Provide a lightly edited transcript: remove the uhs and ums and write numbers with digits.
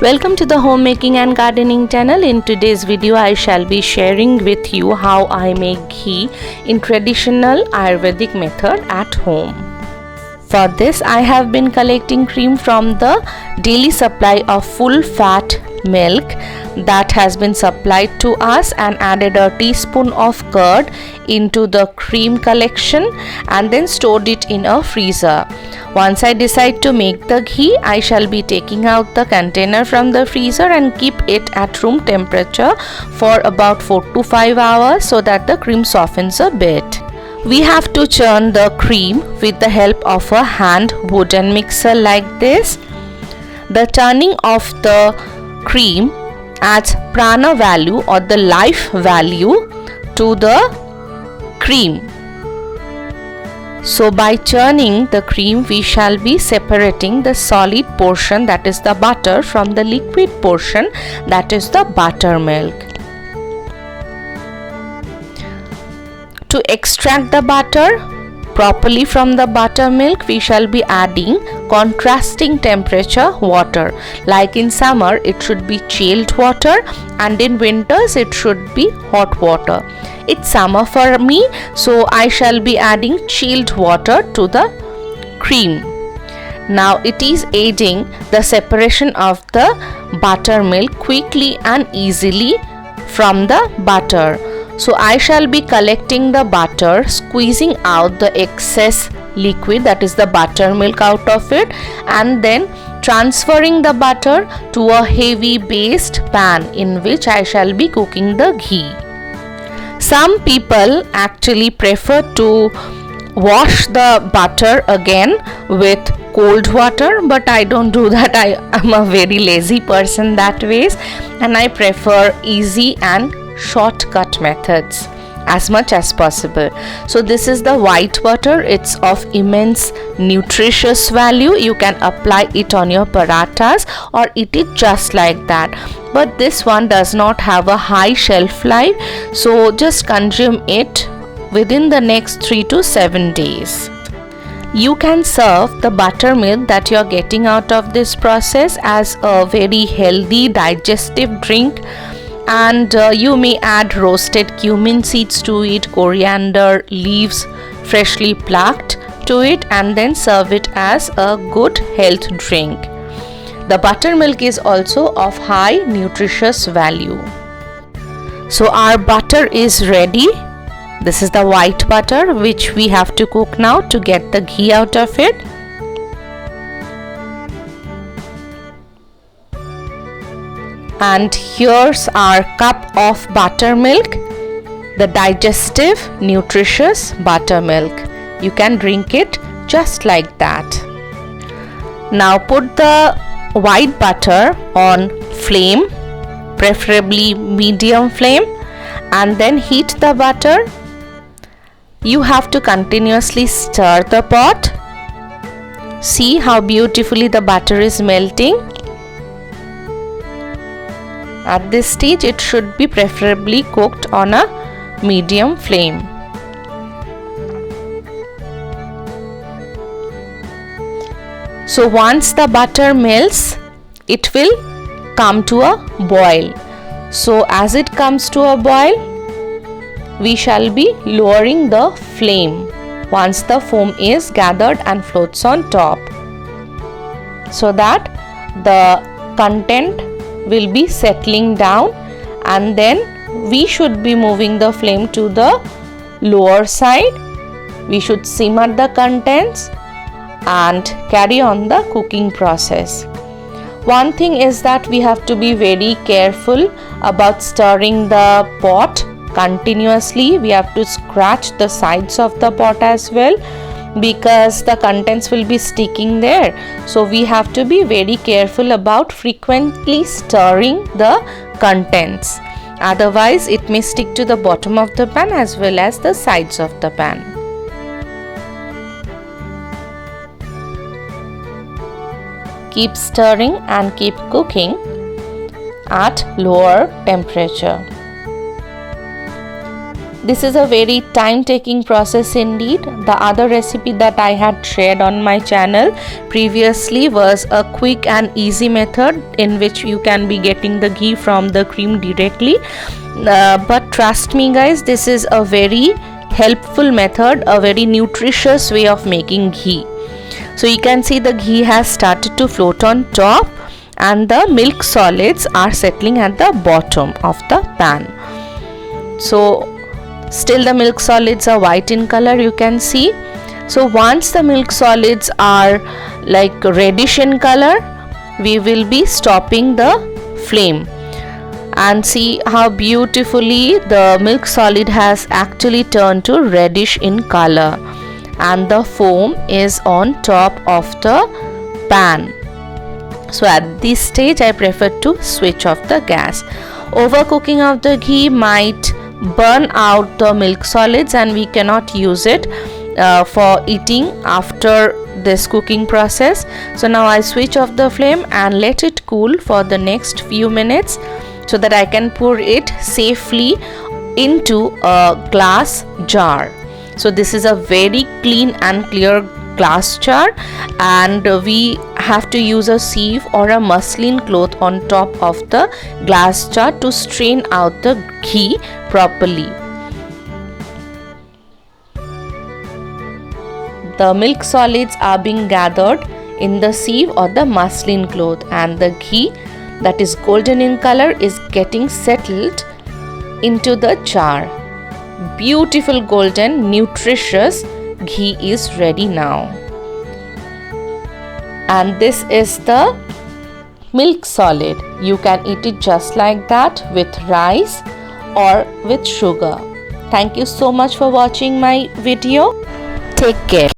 Welcome to the homemaking and gardening channel. In today's video I shall be sharing with you how I make ghee in traditional Ayurvedic method at home. For this I have been collecting cream from the daily supply of full fat milk that has been supplied to us and added a teaspoon of curd into the cream collection and then stored it in a freezer. Once I decide to make the ghee, I shall be taking out the container from the freezer and keep it at room temperature for about 4 to 5 hours so that the cream softens a bit. We have to churn the cream with the help of a hand wooden mixer like this. The turning of the cream adds prana value or the life value to the cream. So by churning the cream, we shall be separating the solid portion, that is the butter, from the liquid portion, that is the buttermilk. To extract the butter properly from the buttermilk, we shall be adding contrasting temperature water. Like in summer it should be chilled water and in winters it should be hot water. It's summer for me, so I shall be adding chilled water to the cream. Now it is aiding the separation of the buttermilk quickly and easily from the butter. So I shall be collecting the butter, squeezing out the excess liquid, that is the buttermilk, out of it, and then transferring the butter to a heavy based pan in which I shall be cooking the ghee. Some people actually prefer to wash the butter again with cold water, but I don't do that. I am a very lazy person that ways, and I prefer easy and shortcut methods as much as possible. So this is the white butter. It's of immense nutritious value. You can apply it on your parathas or eat it just like that, but this one does not have a high shelf life, so just consume it within the next 3 to 7 days. You can serve the buttermilk that you are getting out of this process as a very healthy digestive drink, and you may add roasted cumin seeds to it, coriander leaves freshly plucked to it, and then serve it as a good health drink. The buttermilk is also of high nutritious value. So our butter is ready. This is the white butter which we have to cook now to get the ghee out of it. And here's our cup of buttermilk, the digestive, nutritious buttermilk. You can drink it just like that. Now put the white butter on flame, preferably medium flame, and then heat the butter. You have to continuously stir the pot. See how beautifully the butter is melting. At this stage it should be preferably cooked on a medium flame. So once the butter melts, it will come to a boil. So as it comes to a boil, we shall be lowering the flame once the foam is gathered and floats on top, so that the content will be settling down, and then we should be moving the flame to the lower side. We should simmer the contents and carry on the cooking process. One thing is that we have to be very careful about stirring the pot continuously. We have to scratch the sides of the pot as well, because the contents will be sticking there. So we have to be very careful about frequently stirring the contents. Otherwise it may stick to the bottom of the pan as well as the sides of the pan. Keep stirring and keep cooking at lower temperature. This is a very time taking process indeed. The other recipe that I had shared on my channel previously was a quick and easy method in which you can be getting the ghee from the cream directly. But trust me guys, this is a very helpful method, a very nutritious way of making ghee. So you can see the ghee has started to float on top and the milk solids are settling at the bottom of the pan. So still the milk solids are white in color, you can see. So once the milk solids are like reddish in color, we will be stopping the flame. And see how beautifully the milk solid has actually turned to reddish in color, and the foam is on top of the pan. So at this stage I prefer to switch off the gas. Overcooking of the ghee might burn out the milk solids and we cannot use it for eating after this cooking process. So now I switch off the flame and let it cool for the next few minutes so that I can pour it safely into a glass jar. So this is a very clean and clear glass jar, and we have to use a sieve or a muslin cloth on top of the glass jar to strain out the ghee properly. The milk solids are being gathered in the sieve or the muslin cloth, and the ghee that is golden in color is getting settled into the jar. Beautiful golden nutritious ghee is ready now. And this is the milk solid. You can eat it just like that with rice or with sugar. Thank you so much for watching my video. Take care.